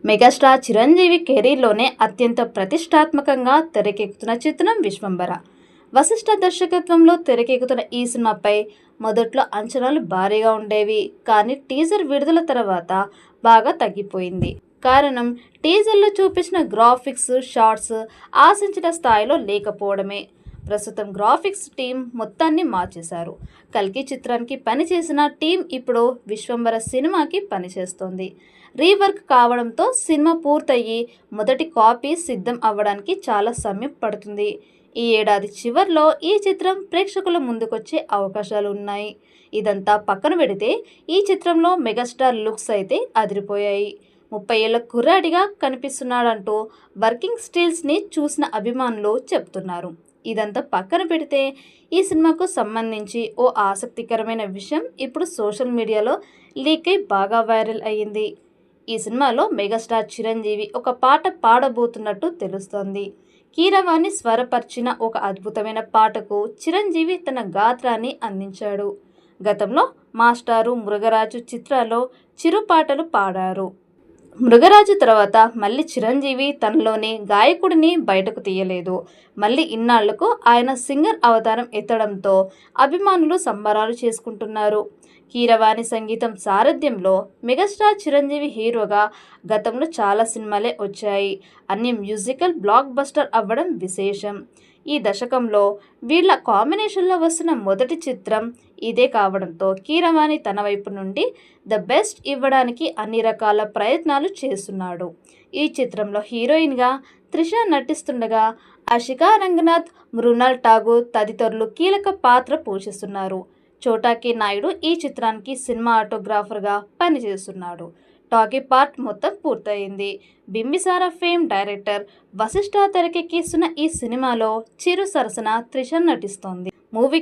Megastar Chiranjeevi కెరీర్లోనే అత్యంత ప్రతిష్టాత్మకంగా తెరకెక్కుతున్న చిత్రం విశ్వంబర. వశిష్ఠ దర్శకత్వంలో తెరకెక్కుతున్న ఈ సినిమాపై మొదట్లో అంచనాలు భారీగా ఉండేవి. కానీ టీజర్ విడుదల తర్వాత బాగా తగ్గిపోయింది. కారణం టీజర్లో చూపించిన గ్రాఫిక్స్, షార్ట్స్ ఆశించిన స్థాయిలో లేకపోవడమే. ప్రస్తుతం గ్రాఫిక్స్ టీం మొత్తాన్ని మార్చేశారు. కల్కి చిత్రానికి పనిచేసిన టీం ఇప్పుడు విశ్వంబర సినిమాకి పనిచేస్తోంది. రీవర్క్ కావడంతో సినిమా పూర్తయ్యి మొదటి కాపీ సిద్ధం అవ్వడానికి చాలా సమయం పడుతుంది. ఈ ఏడాది చివర్లో ఈ చిత్రం ప్రేక్షకుల ముందుకొచ్చే అవకాశాలు ఉన్నాయి. ఇదంతా పక్కన పెడితే ఈ చిత్రంలో మెగాస్టార్ లుక్స్ అయితే అదిరిపోయాయి. 30 ఏళ్ల కుర్రాడిగా కనిపిస్తున్నాడంటూ వర్కింగ్ స్టిల్స్ని చూసిన అభిమానులు చెప్తున్నారు. ఇదంతా పక్కన పెడితే ఈ సినిమాకు సంబంధించి ఓ ఆసక్తికరమైన విషయం ఇప్పుడు సోషల్ మీడియాలో లీక్ అయి బాగా వైరల్ అయ్యింది. ఈ సినిమాలో మెగాస్టార్ చిరంజీవి ఒక పాట పాడబోతున్నట్టు తెలుస్తోంది. కీరవాణి స్వరపరిచిన ఒక అద్భుతమైన పాటకు చిరంజీవి తన గాత్రాన్ని అందించాడు. గతంలో మాస్టారు, మృగరాజు చిత్రాల్లో చిరు పాటలు పాడారు. మృగరాజు తర్వాత మళ్ళీ చిరంజీవి తనలోని గాయకుడిని బయటకు తీయలేదు. మళ్ళీ ఇన్నాళ్లకు ఆయన సింగర్ అవతారం ఎత్తడంతో అభిమానులు సంబరాలు చేసుకుంటున్నారు. కీరవాణి సంగీతం సారథ్యంలో మెగాస్టార్ చిరంజీవి హీరోగా గతంలో చాలా సినిమాలే వచ్చాయి. అన్ని మ్యూజికల్ బ్లాక్ బస్టర్ అవ్వడం విశేషం. ఈ దశకంలో వీళ్ళ కాంబినేషన్లో వస్తున్న మొదటి చిత్రం ఇదే కావడంతో కీరవాణి తన వైపు నుండి ద బెస్ట్ ఇవ్వడానికి అన్ని రకాల ప్రయత్నాలు చేస్తున్నాడు. ఈ చిత్రంలో హీరోయిన్గా త్రిష నటిస్తుండగా ఆషికా రంగనాథ్, మృణాల్ ఠాగూర్ తదితరులు కీలక పాత్ర పోషిస్తున్నారు. చోటాకి నాయుడు ఈ చిత్రానికి సినిమాటోగ్రాఫర్గా పనిచేస్తున్నాడు. టాకీ పార్ట్ మొత్తం పూర్తయింది. బింబిసార ఫేమ్ డైరెక్టర్ వశిష్ఠ తెరకెక్కిస్తున్న ఈ సినిమాలో చిరు సరసన త్రిష నటిస్తోంది. మూవీ